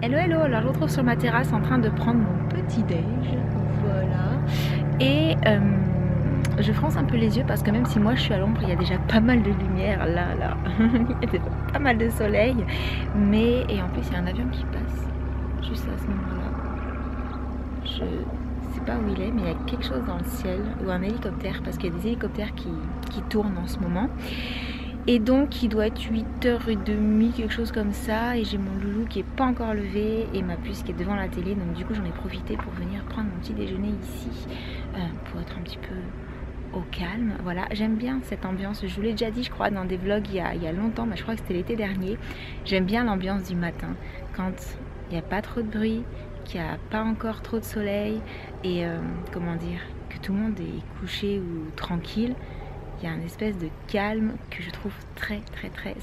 Hello hello, alors je me retrouve sur ma terrasse en train de prendre mon petit déj, voilà, et je fronce un peu les yeux parce que même si moi je suis à l'ombre, il y a déjà pas mal de lumière là, il y a déjà pas mal de soleil, et en plus il y a un avion qui passe juste à ce moment-là, je sais pas où il est, mais il y a quelque chose dans le ciel, ou un hélicoptère, parce qu'il y a des hélicoptères qui tournent en ce moment. Et donc il doit être 8h30, quelque chose comme ça, et j'ai mon loulou qui est pas encore levé et ma puce qui est devant la télé, donc du coup j'en ai profité pour venir prendre mon petit déjeuner ici, pour être un petit peu au calme. Voilà, j'aime bien cette ambiance, je vous l'ai déjà dit je crois dans des vlogs il y a longtemps, mais je crois que c'était l'été dernier. J'aime bien l'ambiance du matin, quand il n'y a pas trop de bruit, qu'il n'y a pas encore trop de soleil, et comment dire, que tout le monde est couché ou tranquille. Il y a une espèce de calme que je trouve très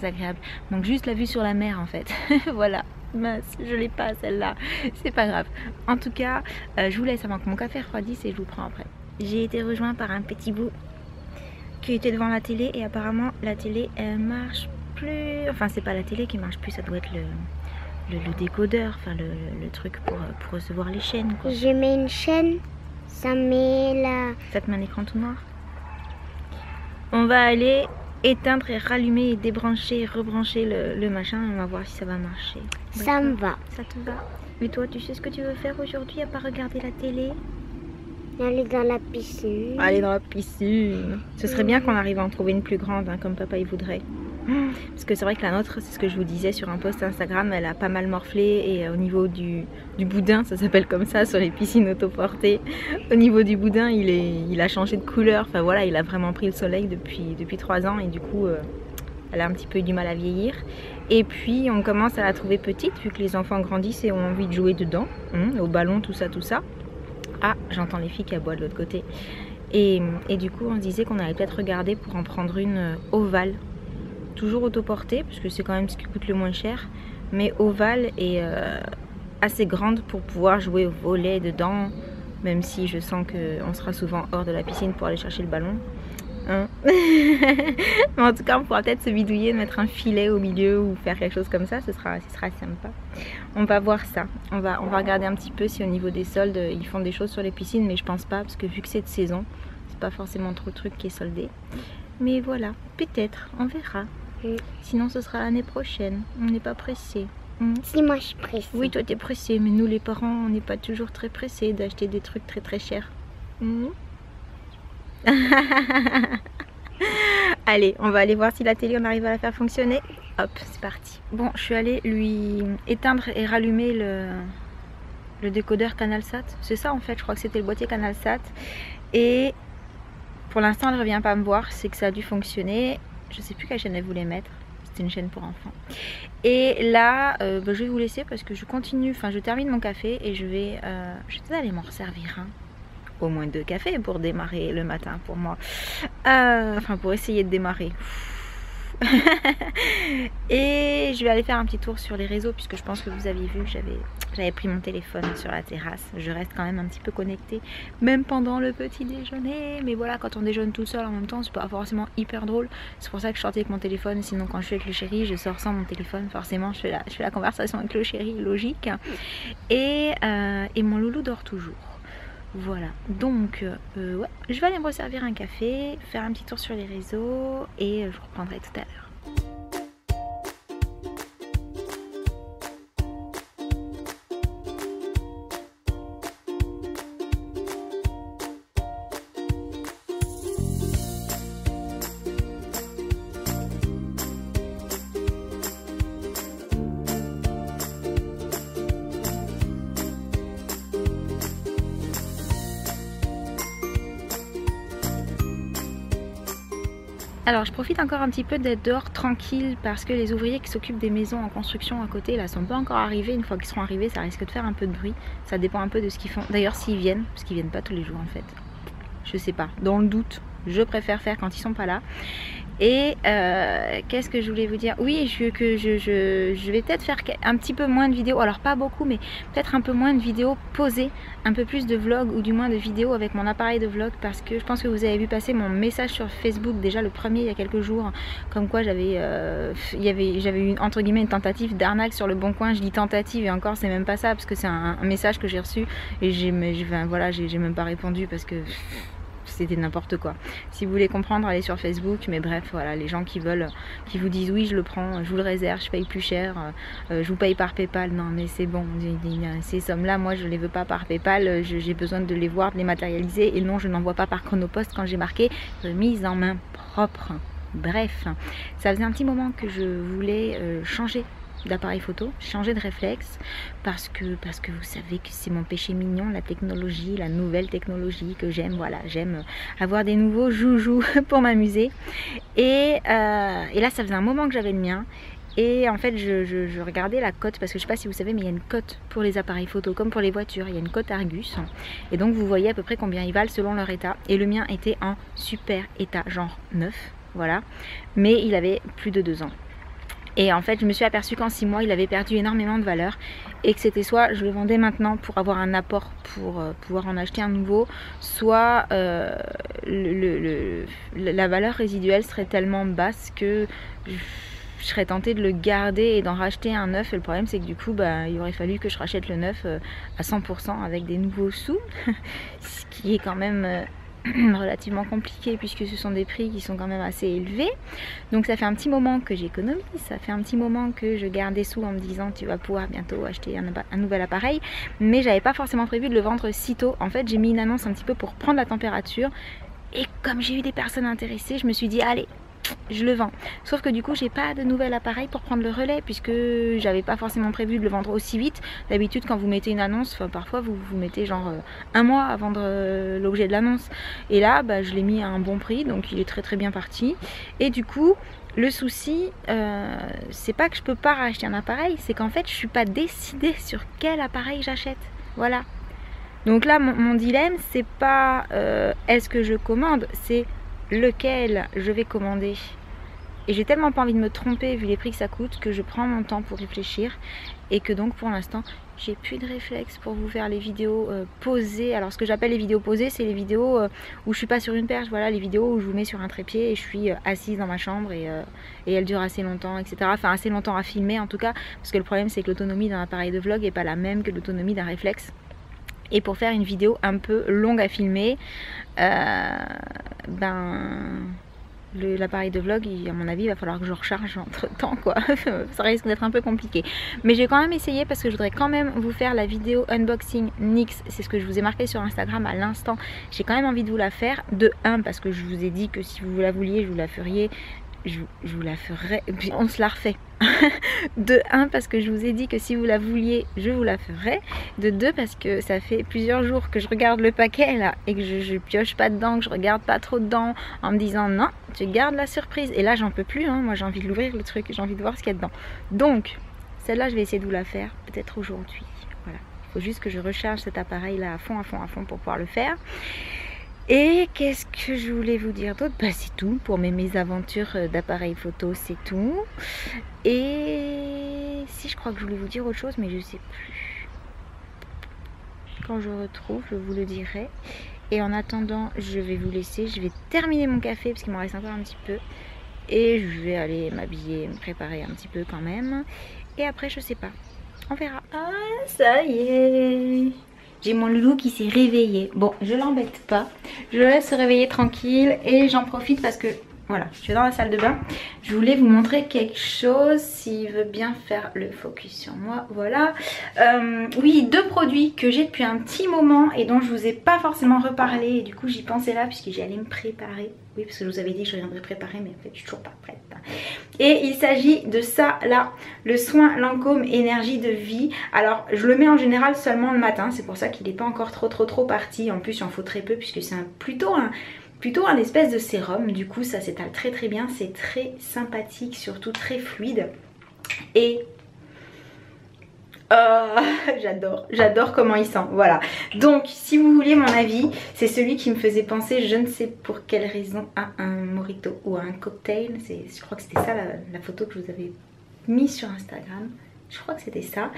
agréable. Donc juste la vue sur la mer en fait. Voilà, mince, je l'ai pas celle-là. C'est pas grave. En tout cas, je vous laisse avant que mon café refroidisse et je vous prends après. J'ai été rejoint par un petit bout qui était devant la télé et apparemment la télé elle marche plus. Enfin c'est pas la télé qui marche plus, ça doit être le décodeur, enfin le truc pour recevoir les chaînes quoi. Je mets une chaîne, ça met la... Ça te met un écran tout noir. On va aller éteindre et rallumer et débrancher et rebrancher le machin. On va voir si ça va marcher. Ça me va. Ça te va. Mais toi, tu sais ce que tu veux faire aujourd'hui à part regarder la télé? Aller dans la piscine. Aller dans la piscine. Ce serait bien qu'on arrive à en trouver une plus grande, hein, comme papa il voudrait. Parce que c'est vrai que la nôtre, c'est ce que je vous disais sur un post Instagram, elle a pas mal morflé et au niveau du boudin, ça s'appelle comme ça sur les piscines autoportées, au niveau du boudin il a changé de couleur, enfin voilà, il a vraiment pris le soleil depuis 3 ans et du coup elle a un petit peu eu du mal à vieillir. Et puis on commence à la trouver petite vu que les enfants grandissent et ont envie de jouer dedans, au ballon, tout ça. Ah, j'entends les filles qui aboient de l'autre côté. Et du coup on se disait qu'on allait peut-être regarder pour en prendre une ovale. Toujours autoportée, parce que c'est quand même ce qui coûte le moins cher, mais ovale et assez grande pour pouvoir jouer au volley dedans, même si je sens qu'on sera souvent hors de la piscine pour aller chercher le ballon. Hein. Mais en tout cas, on pourra peut-être se bidouiller, mettre un filet au milieu ou faire quelque chose comme ça, ce sera sympa. On va voir ça. On va regarder un petit peu si au niveau des soldes, ils font des choses sur les piscines, mais je pense pas, parce que vu que c'est de saison, c'est pas forcément trop de truc qui est soldé. Mais voilà, peut-être, on verra. Sinon ce sera l'année prochaine, on n'est pas pressé. Si moi je suis pressée. Oui toi t'es pressé, mais nous les parents on n'est pas toujours très pressés d'acheter des trucs très chers. Allez, on va aller voir si la télé on arrive à la faire fonctionner. Hop, c'est parti. Bon, je suis allée lui éteindre et rallumer le décodeur CanalSat. C'est ça en fait, je crois que c'était le boîtier CanalSat. Et pour l'instant elle ne revient pas me voir, c'est que ça a dû fonctionner. Je sais plus quelle chaîne elle voulait mettre, c'était une chaîne pour enfants. Et là, je vais vous laisser parce que je continue, enfin je termine mon café et je vais peut-être aller m'en resservir un. Au moins 2 cafés pour démarrer le matin pour moi. Enfin pour essayer de démarrer. Et je vais aller faire un petit tour sur les réseaux puisque je pense que vous avez vu, j'avais pris mon téléphone sur la terrasse. Je reste quand même un petit peu connectée, même pendant le petit déjeuner. Mais voilà, quand on déjeune tout seul en même temps, c'est pas forcément hyper drôle. C'est pour ça que je sortais avec mon téléphone. Sinon, quand je suis avec le chéri, je sors sans mon téléphone. Forcément, je fais la conversation avec le chéri, logique. Et mon loulou dort toujours. Voilà, donc ouais, je vais aller me resservir un café, faire un petit tour sur les réseaux et je reprendrai tout à l'heure. Alors je profite encore un petit peu d'être dehors tranquille parce que les ouvriers qui s'occupent des maisons en construction à côté là sont pas encore arrivés. Une fois qu'ils seront arrivés, ça risque de faire un peu de bruit. Ça dépend un peu de ce qu'ils font. D'ailleurs s'ils viennent, parce qu'ils viennent pas tous les jours en fait. Je sais pas, dans le doute, je préfère faire quand ils sont pas là. Et qu'est-ce que je voulais vous dire? Oui, je vais peut-être faire un petit peu moins de vidéos, alors pas beaucoup, mais peut-être un peu moins de vidéos posées, un peu plus de vlogs ou du moins de vidéos avec mon appareil de vlog, parce que je pense que vous avez vu passer mon message sur Facebook, déjà le premier il y a quelques jours, comme quoi j'avais eu entre guillemets une tentative d'arnaque sur le Bon Coin. Je dis tentative et encore c'est même pas ça, parce que c'est un message que j'ai reçu et j'ai même pas répondu parce que c'était n'importe quoi. Si vous voulez comprendre, allez sur Facebook, mais bref, voilà, les gens qui veulent, qui vous disent oui je le prends, je vous le réserve, je paye plus cher, je vous paye par Paypal, non mais c'est bon, ces sommes là moi je les veux pas par Paypal, j'ai besoin de les voir, de les matérialiser, et non je n'envoie pas par Chronopost quand j'ai marqué mise en main propre. Bref, ça faisait un petit moment que je voulais changer d'appareil photo, changer de réflexe, parce que vous savez que c'est mon péché mignon, la technologie, la nouvelle technologie que j'aime. Voilà, j'aime avoir des nouveaux joujoux pour m'amuser. Et là ça faisait un moment que j'avais le mien. Et en fait je regardais la cote, parce que je sais pas si vous savez, mais il y a une cote pour les appareils photo comme pour les voitures, il y a une cote Argus, et donc vous voyez à peu près combien ils valent selon leur état. Et le mien était en super état, genre neuf, voilà, mais il avait plus de 2 ans. Et en fait je me suis aperçue qu'en 6 mois il avait perdu énormément de valeur, et que c'était soit je le vendais maintenant pour avoir un apport pour pouvoir en acheter un nouveau, soit la valeur résiduelle serait tellement basse que je serais tentée de le garder et d'en racheter un neuf. Et le problème c'est que du coup il aurait fallu que je rachète le neuf à 100% avec des nouveaux sous, ce qui est quand même relativement compliqué, puisque ce sont des prix qui sont quand même assez élevés. Donc ça fait un petit moment que j'économise, ça fait un petit moment que je garde des sous en me disant tu vas pouvoir bientôt acheter un nouvel appareil, mais j'avais pas forcément prévu de le vendre si tôt. En fait j'ai mis une annonce un petit peu pour prendre la température, et comme j'ai eu des personnes intéressées, je me suis dit allez, je le vends. Sauf que du coup j'ai pas de nouvel appareil pour prendre le relais, puisque j'avais pas forcément prévu de le vendre aussi vite. D'habitude quand vous mettez une annonce, parfois vous mettez genre 1 mois à vendre l'objet de l'annonce, et là je l'ai mis à un bon prix, donc il est très bien parti. Et du coup le souci c'est pas que je peux pas racheter un appareil, c'est qu'en fait je suis pas décidée sur quel appareil j'achète. Voilà, donc là mon dilemme c'est pas est-ce que je commande, c'est lequel je vais commander. Et j'ai tellement pas envie de me tromper vu les prix que ça coûte, que je prends mon temps pour réfléchir, et que donc pour l'instant j'ai plus de réflexe pour vous faire les vidéos posées. Alors ce que j'appelle les vidéos posées, c'est les vidéos où je suis pas sur une perche, voilà, les vidéos où je vous mets sur un trépied et je suis assise dans ma chambre, et elles durent assez longtemps, etc. Enfin assez longtemps à filmer en tout cas, parce que le problème c'est que l'autonomie d'un appareil de vlog est pas la même que l'autonomie d'un réflexe. Et pour faire une vidéo un peu longue à filmer, l'appareil de vlog, à mon avis, il va falloir que je recharge entre temps, quoi. Ça risque d'être un peu compliqué. Mais j'ai quand même essayé, parce que je voudrais quand même vous faire la vidéo unboxing NYX. C'est ce que je vous ai marqué sur Instagram à l'instant. J'ai quand même envie de vous la faire. De 1, parce que je vous ai dit que si vous la vouliez, je vous la feriez. Je vous la ferai, on se la refait. De 1, parce que je vous ai dit que si vous la vouliez, je vous la ferai. De 2, parce que ça fait plusieurs jours que je regarde le paquet là, et que je pioche pas dedans, que je regarde pas trop dedans, en me disant non, tu gardes la surprise. Et là j'en peux plus, hein. Moi j'ai envie de l'ouvrir le truc, j'ai envie de voir ce qu'il y a dedans. Donc celle-là je vais essayer de vous la faire peut-être aujourd'hui. Voilà, il faut juste que je recharge cet appareil là à fond pour pouvoir le faire. Et qu'est-ce que je voulais vous dire d'autre? C'est tout pour mes mésaventures d'appareil photo, c'est tout. Et si, je crois que je voulais vous dire autre chose, mais je sais plus. Quand je retrouve, je vous le dirai. Et en attendant, je vais vous laisser. Je vais terminer mon café parce qu'il m'en reste encore un petit peu. Et je vais aller m'habiller, me préparer un petit peu quand même. Et après, je sais pas. On verra. Ah, ça y est. J'ai mon loulou qui s'est réveillé. Bon, je l'embête pas. Je le laisse se réveiller tranquille. Et j'en profite parce que, voilà, je suis dans la salle de bain. Je voulais vous montrer quelque chose, s'il veut bien faire le focus sur moi. Voilà. Oui, 2 produits que j'ai depuis un petit moment et dont je vous ai pas forcément reparlé. Et du coup, j'y pensais là puisque j'allais me préparer. Oui, parce que je vous avais dit que je viendrais préparer, mais en fait, je suis toujours pas prête. Et il s'agit de ça là, le soin Lancôme énergie de vie. Alors je le mets en général seulement le matin, c'est pour ça qu'il n'est pas encore trop parti. En plus il en faut très peu puisque c'est plutôt un espèce de sérum. Du coup ça s'étale très bien, c'est très sympathique, surtout très fluide. Et J'adore comment il sent, voilà. Donc si vous vouliez mon avis, c'est celui qui me faisait penser, je ne sais pour quelle raison, à un mojito ou à un cocktail. Je crois que c'était ça la photo que je vous avais mis sur Instagram. Je crois que c'était ça.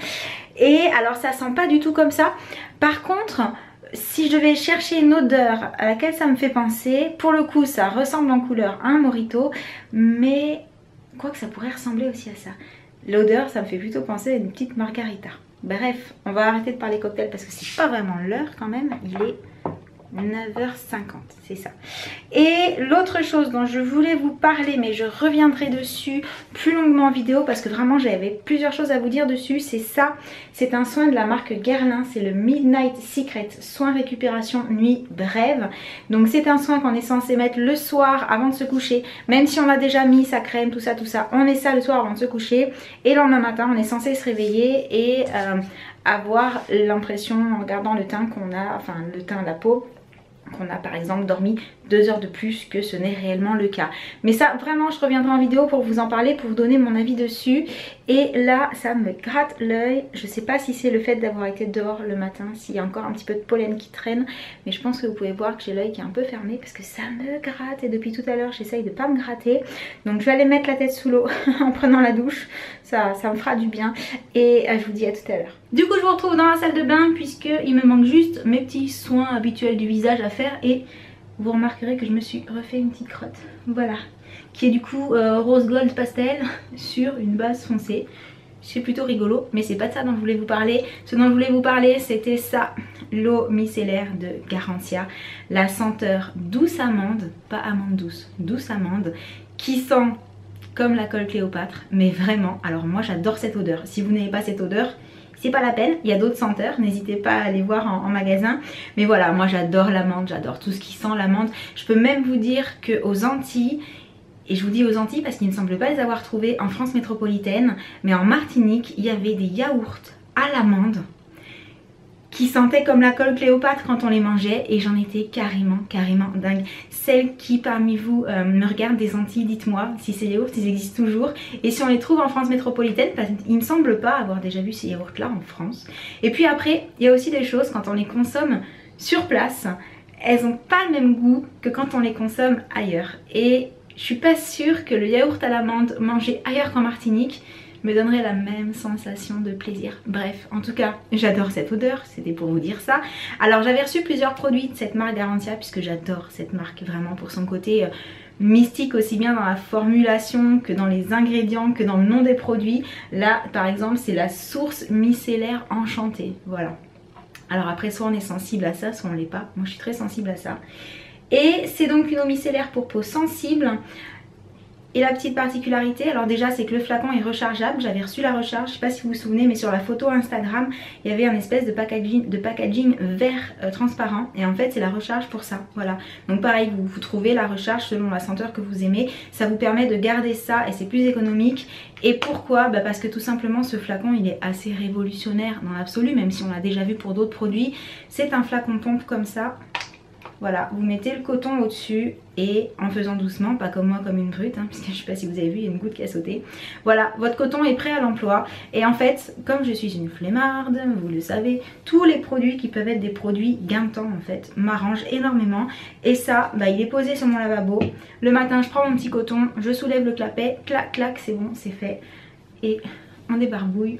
Et alors ça sent pas du tout comme ça. Par contre, si je devais chercher une odeur à laquelle ça me fait penser, pour le coup ça ressemble en couleur à un mojito, mais quoi que ça pourrait ressembler aussi à ça. L'odeur, ça me fait plutôt penser à une petite margarita. Bref, on va arrêter de parler cocktail parce que c'est pas vraiment l'heure quand même. Il est 9h50, c'est ça. Et l'autre chose dont je voulais vous parler, mais je reviendrai dessus plus longuement en vidéo parce que vraiment j'avais plusieurs choses à vous dire dessus, c'est ça. C'est un soin de la marque Guerlain, c'est le Midnight Secret soin récupération nuit brève. Donc c'est un soin qu'on est censé mettre le soir avant de se coucher, même si on a déjà mis sa crème, tout ça, on met ça le soir avant de se coucher et le lendemain matin on est censé se réveiller et avoir l'impression en regardant le teint qu'on a, enfin le teint de la peau, qu'on a par exemple dormi 2 heures de plus que ce n'est réellement le cas. Mais ça vraiment je reviendrai en vidéo pour vous en parler, pour vous donner mon avis dessus. Et là ça me gratte l'œil. Je sais pas si c'est le fait d'avoir été dehors le matin, s'il y a encore un petit peu de pollen qui traîne, mais je pense que vous pouvez voir que j'ai l'œil qui est un peu fermé parce que ça me gratte et depuis tout à l'heure j'essaye de pas me gratter. Donc je vais aller mettre la tête sous l'eau en prenant la douche, ça me fera du bien. Et je vous dis à tout à l'heure. Du coup je vous retrouve dans la salle de bain puisque il me manque juste mes petits soins habituels du visage à faire et vous remarquerez que je me suis refait une petite crotte, voilà, qui est du coup rose gold pastel sur une base foncée. C'est plutôt rigolo, mais c'est pas de ça dont je voulais vous parler. Ce dont je voulais vous parler, c'était ça, l'eau micellaire de Garantia, la senteur douce amande, pas amande douce, douce amande, qui sent comme la colle Cléopâtre, mais vraiment, alors moi j'adore cette odeur. Si vous n'avez pas cette odeur, c'est pas la peine, il y a d'autres senteurs, n'hésitez pas à aller voir en magasin. Mais voilà, moi j'adore l'amande, j'adore tout ce qui sent l'amande. Je peux même vous dire qu'aux Antilles, et je vous dis aux Antilles parce qu'il ne semble pas les avoir trouvés en France métropolitaine, mais en Martinique, il y avait des yaourts à l'amande qui sentaient comme la colle Cléopâtre quand on les mangeait et j'en étais carrément dingue. Celles qui parmi vous me regardent des Antilles, dites-moi si ces yaourts ils existent toujours et si on les trouve en France métropolitaine, parce qu'il ne semble pas avoir déjà vu ces yaourts là en France. Et puis après il y a aussi des choses quand on les consomme sur place, elles n'ont pas le même goût que quand on les consomme ailleurs. Et je suis pas sûre que le yaourt à l'amande mangé ailleurs qu'en Martinique me donnerait la même sensation de plaisir. Bref, en tout cas, j'adore cette odeur, c'était pour vous dire ça. Alors j'avais reçu plusieurs produits de cette marque Garantia, puisque j'adore cette marque vraiment pour son côté mystique, aussi bien dans la formulation que dans les ingrédients, que dans le nom des produits. Là, par exemple, c'est la source micellaire enchantée, voilà. Alors après, soit on est sensible à ça, soit on l'est pas. Moi, je suis très sensible à ça. Et c'est donc une eau micellaire pour peau sensible. Et la petite particularité, alors déjà c'est que le flacon est rechargeable, j'avais reçu la recharge, je sais pas si vous vous souvenez, mais sur la photo Instagram, il y avait un espèce de packaging vert transparent et en fait c'est la recharge pour ça, voilà. Donc pareil, vous trouvez la recharge selon la senteur que vous aimez, ça vous permet de garder ça et c'est plus économique. Et pourquoi? Bah parce que tout simplement ce flacon il est assez révolutionnaire dans l'absolu, même si on l'a déjà vu pour d'autres produits. C'est un flacon pompe comme ça. Voilà, vous mettez le coton au-dessus et en faisant doucement, pas comme moi comme une brute, hein, puisque je sais pas si vous avez vu, il y a une goutte qui a sauté. Voilà, votre coton est prêt à l'emploi. Et en fait, comme je suis une flemmarde, vous le savez, tous les produits qui peuvent être des produits gain de temps en fait m'arrangent énormément. Et ça, bah, il est posé sur mon lavabo. Le matin, je prends mon petit coton, je soulève le clapet, clac, clac, c'est bon, c'est fait. Et on débarbouille.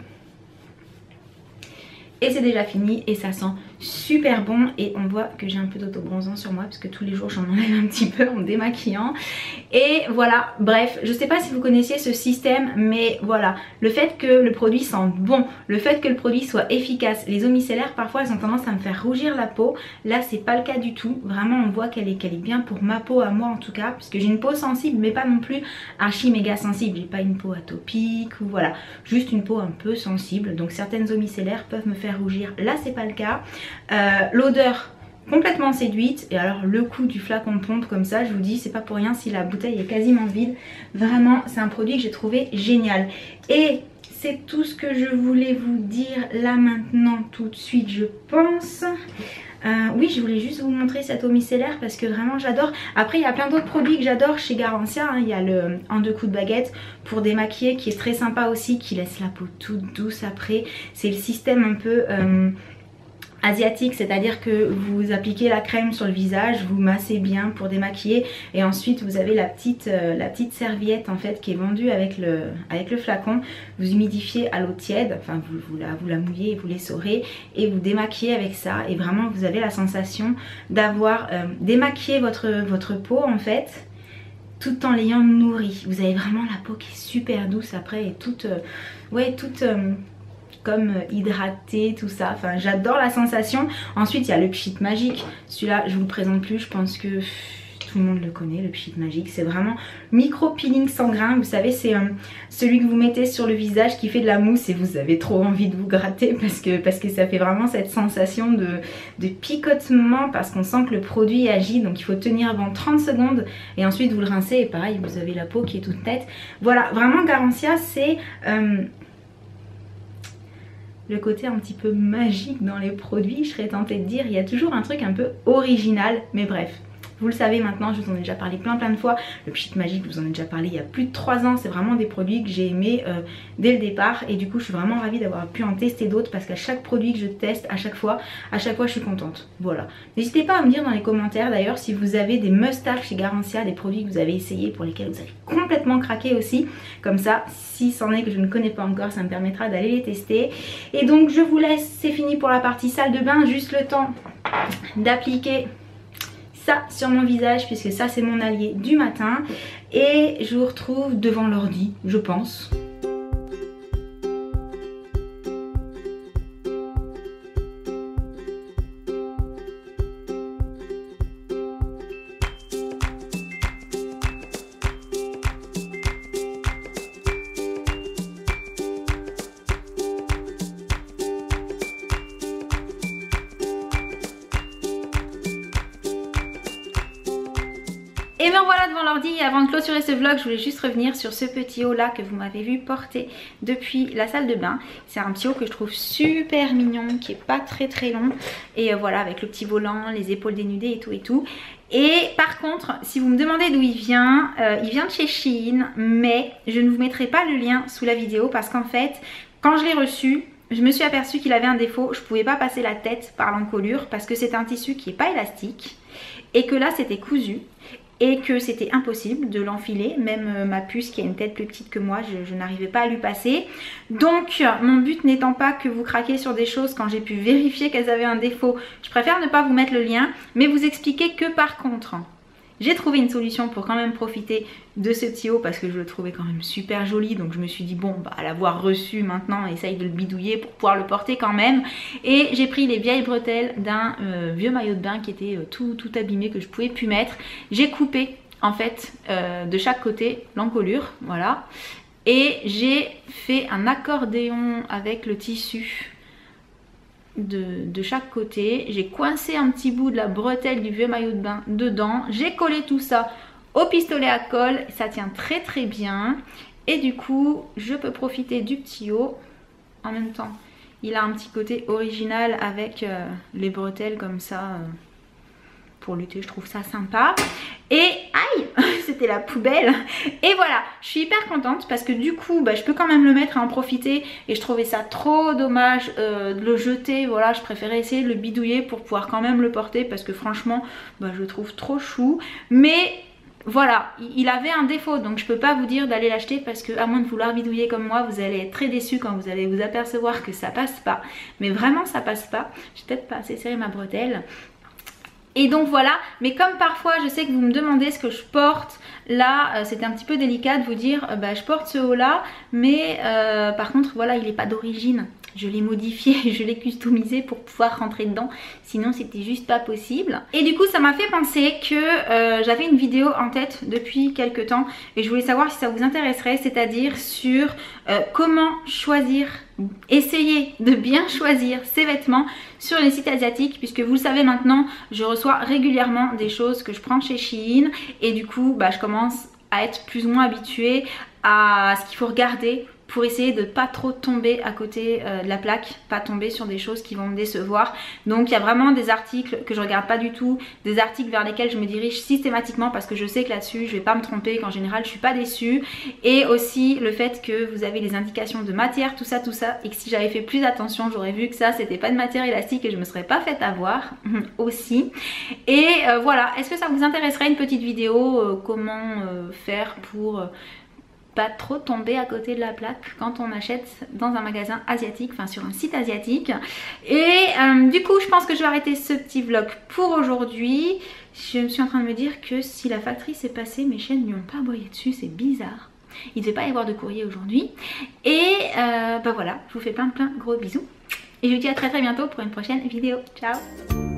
Et c'est déjà fini et ça sent super bon et on voit que j'ai un peu d'autobronzant sur moi parce que tous les jours j'en enlève un petit peu en démaquillant. Et voilà, bref, je sais pas si vous connaissiez ce système, mais voilà, le fait que le produit sent bon, le fait que le produit soit efficace. Les eaux micellaires parfois elles ont tendance à me faire rougir la peau, là c'est pas le cas du tout. Vraiment on voit qu'elle est bien pour ma peau à moi en tout cas, puisque j'ai une peau sensible mais pas non plus archi méga sensible. J'ai pas une peau atopique ou voilà, juste une peau un peu sensible, donc certaines eaux micellaires peuvent me faire rougir, là c'est pas le cas. L'odeur complètement séduite et alors le coup du flacon pompe comme ça, je vous dis c'est pas pour rien si la bouteille est quasiment vide. Vraiment c'est un produit que j'ai trouvé génial et c'est tout ce que je voulais vous dire là maintenant tout de suite je pense. Oui, je voulais juste vous montrer cette eau micellaire parce que vraiment j'adore. Après il y a plein d'autres produits que j'adore chez Garancia, hein. Il y a le en 2 coups de baguette pour démaquiller qui est très sympa aussi, qui laisse la peau toute douce après. C'est le système un peu asiatique, c'est-à-dire que vous appliquez la crème sur le visage, vous massez bien pour démaquiller et ensuite vous avez la petite serviette en fait qui est vendue avec le flacon. Vous humidifiez à l'eau tiède, enfin vous la mouillez, vous l'essorez et vous démaquillez avec ça et vraiment vous avez la sensation d'avoir démaquillé votre peau en fait tout en l'ayant nourrie. Vous avez vraiment la peau qui est super douce après et toute comme hydraté, tout ça. Enfin j'adore la sensation. Ensuite il y a le pchit magique. Celui-là je vous le présente plus, je pense que tout le monde le connaît, le pchit magique. C'est vraiment micro peeling sans grain. Vous savez c'est celui que vous mettez sur le visage qui fait de la mousse et vous avez trop envie de vous gratter parce que ça fait vraiment cette sensation de picotement parce qu'on sent que le produit agit. Donc il faut tenir avant 30 secondes et ensuite vous le rincez et pareil vous avez la peau qui est toute nette. Voilà, vraiment Garancia c'est le côté un petit peu magique dans les produits, je serais tentée de dire, il y a toujours un truc un peu original, mais bref. Vous le savez maintenant, je vous en ai déjà parlé plein de fois. Le pchit magique, je vous en ai déjà parlé il y a plus de 3 ans. C'est vraiment des produits que j'ai aimés dès le départ. Et du coup, je suis vraiment ravie d'avoir pu en tester d'autres parce qu'à chaque produit que je teste, à chaque fois, je suis contente. Voilà. N'hésitez pas à me dire dans les commentaires d'ailleurs si vous avez des must-have chez Garancia, des produits que vous avez essayés pour lesquels vous avez complètement craqué aussi. Comme ça, si c'en est que je ne connais pas encore, ça me permettra d'aller les tester. Et donc, je vous laisse. C'est fini pour la partie salle de bain. Juste le temps d'appliquer ça sur mon visage puisque ça c'est mon allié du matin et je vous retrouve devant l'ordi je pense. Et bien voilà devant l'ordi, avant de clôturer ce vlog, je voulais juste revenir sur ce petit haut là que vous m'avez vu porter depuis la salle de bain. C'est un petit haut que je trouve super mignon, qui est pas très long. Et voilà, avec le petit volant, les épaules dénudées et tout et tout. Et par contre, si vous me demandez d'où il vient de chez Shein, mais je ne vous mettrai pas le lien sous la vidéo parce qu'en fait, quand je l'ai reçu, je me suis aperçue qu'il avait un défaut, je pouvais pas passer la tête par l'encolure parce que c'est un tissu qui est pas élastique et que là c'était cousu. Et que c'était impossible de l'enfiler, même ma puce qui a une tête plus petite que moi, je n'arrivais pas à lui passer. Donc mon but n'étant pas que vous craquiez sur des choses quand j'ai pu vérifier qu'elles avaient un défaut, je préfère ne pas vous mettre le lien, mais vous expliquer que par contre, j'ai trouvé une solution pour quand même profiter de ce petit haut parce que je le trouvais quand même super joli. Donc je me suis dit bon bah à l'avoir reçu maintenant essaye de le bidouiller pour pouvoir le porter quand même. Et j'ai pris les vieilles bretelles d'un vieux maillot de bain qui était tout abîmé que je pouvais plus mettre. J'ai coupé en fait de chaque côté l'encolure, voilà. Et j'ai fait un accordéon avec le tissu de chaque côté. J'ai coincé un petit bout de la bretelle du vieux maillot de bain dedans. J'ai collé tout ça au pistolet à colle. Ça tient très bien. Et du coup, je peux profiter du petit haut. En même temps, il a un petit côté original avec les bretelles comme ça. Pour lutter, je trouve ça sympa. Et aïe, c'était la poubelle. Et voilà, je suis hyper contente parce que du coup bah, je peux quand même le mettre à en profiter. Et je trouvais ça trop dommage de le jeter. Voilà, je préférais essayer de le bidouiller pour pouvoir quand même le porter parce que franchement bah, je le trouve trop chou. Mais voilà, il avait un défaut, donc je peux pas vous dire d'aller l'acheter parce que à moins de vouloir bidouiller comme moi, vous allez être très déçus quand vous allez vous apercevoir que ça passe pas. Mais vraiment ça passe pas. J'ai peut-être pas assez serré ma bretelle. Et donc voilà, mais comme parfois je sais que vous me demandez ce que je porte, là c'était un petit peu délicat de vous dire bah, je porte ce haut là, mais par contre voilà il n'est pas d'origine. Je l'ai modifié, je l'ai customisé pour pouvoir rentrer dedans, sinon c'était juste pas possible. Et du coup ça m'a fait penser que j'avais une vidéo en tête depuis quelques temps et je voulais savoir si ça vous intéresserait, c'est-à-dire sur comment choisir, essayer de bien choisir ses vêtements sur les sites asiatiques, puisque vous le savez maintenant, je reçois régulièrement des choses que je prends chez Shein et du coup bah, je commence à être plus ou moins habituée à ce qu'il faut regarder pour essayer de pas trop tomber à côté de la plaque, pas tomber sur des choses qui vont me décevoir. Donc il y a vraiment des articles que je regarde pas du tout, des articles vers lesquels je me dirige systématiquement parce que je sais que là-dessus je vais pas me tromper, qu'en général je suis pas déçue. Et aussi le fait que vous avez les indications de matière, tout ça, et que si j'avais fait plus attention j'aurais vu que ça c'était pas de matière élastique et je me serais pas fait avoir aussi. Et voilà, est-ce que ça vous intéresserait une petite vidéo comment faire pour pas trop tomber à côté de la plaque quand on achète dans un magasin asiatique, enfin sur un site asiatique. Et du coup je pense que je vais arrêter ce petit vlog pour aujourd'hui. Je me suis en train de me dire que si la factrice est passée, mes chaînes ne lui ont pas aboyé dessus, c'est bizarre. Il ne devait pas y avoir de courrier aujourd'hui. Et bah voilà, je vous fais plein gros bisous. Et je vous dis à très bientôt pour une prochaine vidéo. Ciao!